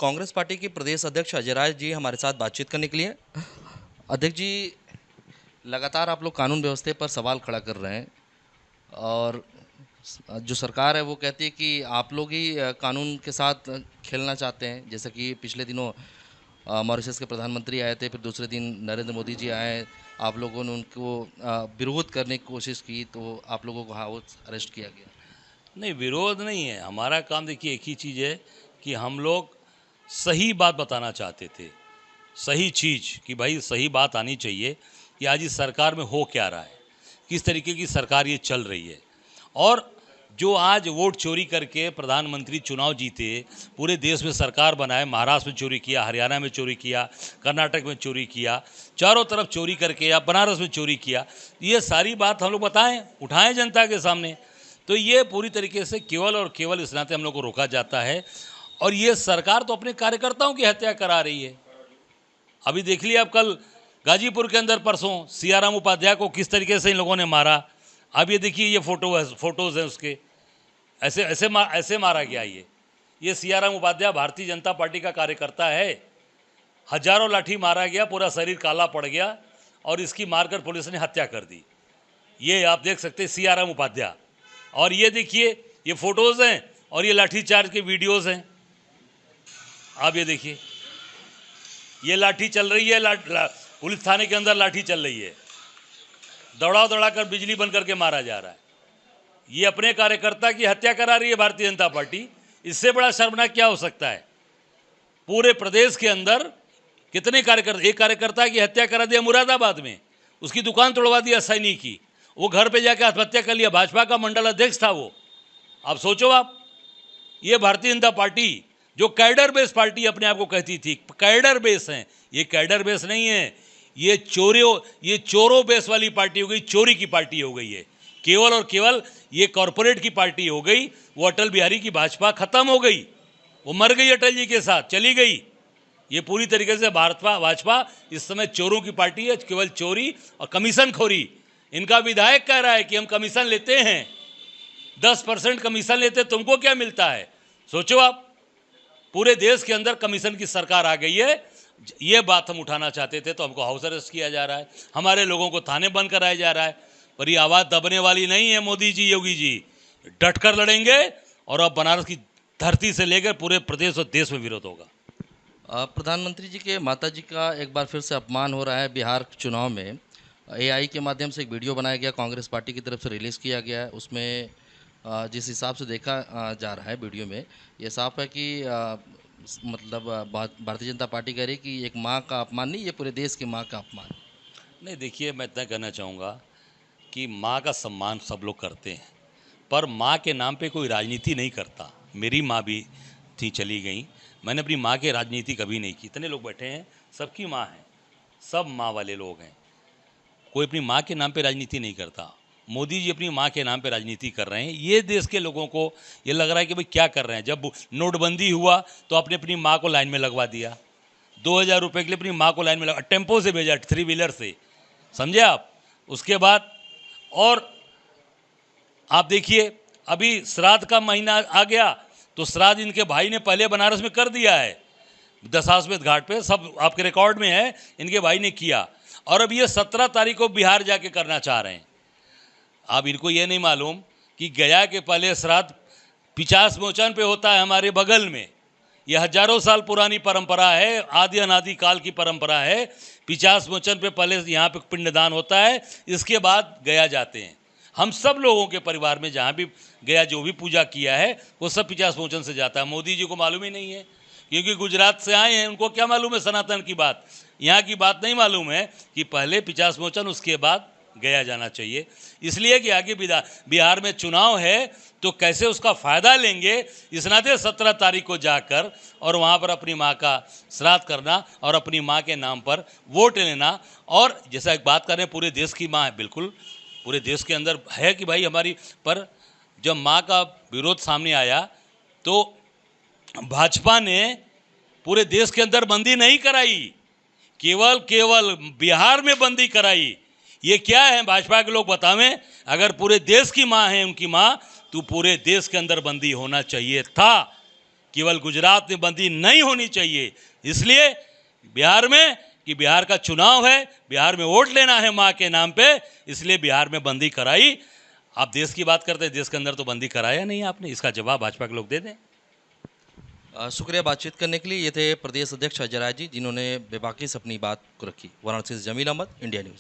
Congress party के प्रदेश अध्यक्ष अजय राय जी हमारे साथ बातचीत करने के लिए। अध्यक्ष जी, लगातार आप लोग कानून व्यवस्था पर सवाल खड़ा कर रहे हैं और जो सरकार है वो कहती है कि आप लोग ही कानून के साथ खेलना चाहते हैं। जैसे कि पिछले दिनों मॉरिशस के प्रधानमंत्री आए थे, फिर दूसरे दिन नरेंद्र मोदी जी आए, आप लोगों ने उनको विरोध करने की कोशिश की तो आप लोगों को हाउस अरेस्ट किया गया। नहीं, विरोध नहीं है। हमारा काम देखिए एक ही चीज़ है कि हम लोग सही बात बताना चाहते थे, सही चीज़ कि भाई सही बात आनी चाहिए कि आज इस सरकार में हो क्या रहा है, किस तरीके की सरकार ये चल रही है। और जो आज वोट चोरी करके प्रधानमंत्री चुनाव जीते, पूरे देश में सरकार बनाए, महाराष्ट्र में चोरी किया, हरियाणा में चोरी किया, कर्नाटक में चोरी किया, चारों तरफ चोरी करके या बनारस में चोरी किया, ये सारी बात हम लोग बताएं, उठाएं जनता के सामने। तो ये पूरी तरीके से केवल और केवल इस नाते हम लोग को रोका जाता है। और ये सरकार तो अपने कार्यकर्ताओं की हत्या करा रही है। अभी देख लिया आप, कल गाजीपुर के अंदर परसों सियाराम उपाध्याय को किस तरीके से इन लोगों ने मारा। अब ये देखिए, ये फोटोज़ हैं उसके, ऐसे मारा गया। ये सियाराम उपाध्याय भारतीय जनता पार्टी का कार्यकर्ता है। हजारों लाठी मारा गया, पूरा शरीर काला पड़ गया और इसकी मारकर पुलिस ने हत्या कर दी। ये आप देख सकते हैं सियाराम उपाध्याय। और ये देखिए, ये फोटोज़ हैं और ये लाठीचार्ज के वीडियोज़ हैं। आप ये देखिए, ये लाठी चल रही है, पुलिस थाने के अंदर लाठी चल रही है, दौड़ा कर बिजली बंद करके मारा जा रहा है। ये अपने कार्यकर्ता की हत्या करा रही है भारतीय जनता पार्टी। इससे बड़ा शर्मनाक क्या हो सकता है? पूरे प्रदेश के अंदर कितने कार्यकर्ता, एक कार्यकर्ता की हत्या करा दिया मुरादाबाद में, उसकी दुकान तोड़वा दिया सैनी की, वो घर पे जाकर आत्महत्या कर लिया। भाजपा का मंडल अध्यक्ष था वो। आप सोचो, आप ये भारतीय जनता पार्टी जो कैडर बेस पार्टी अपने आप को कहती थी, कैडर बेस हैं, ये कैडर बेस नहीं है, ये चोरों बेस वाली पार्टी हो गई, चोरी की पार्टी हो गई है। केवल और केवल ये कॉरपोरेट की पार्टी हो गई। वो अटल बिहारी की भाजपा खत्म हो गई, वो मर गई, अटल जी के साथ चली गई। ये पूरी तरीके से भाजपा इस समय चोरों की पार्टी है, केवल चोरी और कमीशन खोरी। इनका विधायक कह रहा है कि हम कमीशन लेते हैं, 10% कमीशन लेते, तुमको क्या मिलता है? सोचो आप, पूरे देश के अंदर कमीशन की सरकार आ गई है। ये बात हम उठाना चाहते थे तो हमको हाउस अरेस्ट किया जा रहा है, हमारे लोगों को थाने बंद कराया जा रहा है। पर ये आवाज़ दबने वाली नहीं है। मोदी जी, योगी जी डट कर लड़ेंगे और अब बनारस की धरती से लेकर पूरे प्रदेश और देश में विरोध होगा। प्रधानमंत्री जी के माता जी का एक बार फिर से अपमान हो रहा है। बिहार चुनाव में एआई के माध्यम से एक वीडियो बनाया गया, कांग्रेस पार्टी की तरफ से रिलीज़ किया गया है। उसमें जिस हिसाब से देखा जा रहा है वीडियो में, ये साफ है कि मतलब भारतीय जनता पार्टी कह रही है कि एक माँ का अपमान नहीं, ये पूरे देश की माँ का अपमान। नहीं, देखिए, मैं इतना कहना चाहूँगा कि माँ का सम्मान सब लोग करते हैं, पर माँ के नाम पे कोई राजनीति नहीं करता। मेरी माँ भी थी, चली गई, मैंने अपनी माँ की राजनीति कभी नहीं की। इतने लोग बैठे हैं, सबकी माँ है, सब माँ वाले लोग हैं, कोई अपनी माँ के नाम पे राजनीति नहीं करता। मोदी जी अपनी माँ के नाम पे राजनीति कर रहे हैं। ये देश के लोगों को ये लग रहा है कि भाई क्या कर रहे हैं। जब नोटबंदी हुआ तो आपने अपनी माँ को लाइन में लगवा दिया, 2000 रुपये के लिए अपनी माँ को लाइन में लगा, टेम्पो से भेजा, 3 व्हीलर से, समझे आप। उसके बाद और आप देखिए, अभी श्राद्ध का महीना आ गया तो श्राद्ध इनके भाई ने पहले बनारस में कर दिया है, दशाश्वमेध घाट पे, सब आपके रिकॉर्ड में है, इनके भाई ने किया। और अब ये 17 तारीख को बिहार जाके करना चाह रहे हैं। अब इनको ये नहीं मालूम कि गया के पहले श्राद्ध 50 मोचन पे होता है हमारे बगल में। यह हजारों साल पुरानी परंपरा है, आदि अनादि काल की परंपरा है। 50 मोचन पे पहले यहाँ पे पिंडदान होता है, इसके बाद गया जाते हैं। हम सब लोगों के परिवार में जहाँ भी गया जो भी पूजा किया है वो सब 50 मोचन से जाता है। मोदी जी को मालूम ही नहीं है, क्योंकि गुजरात से आए हैं, उनको क्या मालूम है सनातन की बात। यहाँ की बात नहीं मालूम है कि पहले 50 मोचन, उसके बाद गया जाना चाहिए। इसलिए कि आगे बिहार में चुनाव है तो कैसे उसका फ़ायदा लेंगे, इस नाते 17 तारीख को जाकर और वहाँ पर अपनी माँ का श्राद्ध करना और अपनी माँ के नाम पर वोट लेना। और जैसा एक बात कर रहे हैं, पूरे देश की माँ है, बिल्कुल पूरे देश के अंदर है कि भाई हमारी, पर जब माँ का विरोध सामने आया तो भाजपा ने पूरे देश के अंदर बंदी नहीं कराई, केवल बिहार में बंदी कराई। ये क्या है, भाजपा के लोग बतावें। अगर पूरे देश की माँ है उनकी माँ, तो पूरे देश के अंदर बंदी होना चाहिए था। केवल गुजरात में बंदी नहीं होनी चाहिए। इसलिए बिहार में कि बिहार का चुनाव है, बिहार में वोट लेना है माँ के नाम पे, इसलिए बिहार में बंदी कराई। आप देश की बात करते हैं, देश के अंदर तो बंदी कराया नहीं आपने, इसका जवाब भाजपा के लोग दे दें। शुक्रिया बातचीत करने के लिए। ये थे प्रदेश अध्यक्ष अजय राय जी, जिन्होंने बेबाकी से अपनी बात को रखी। वाराणसी से जमील अहमद, इंडिया न्यूज़।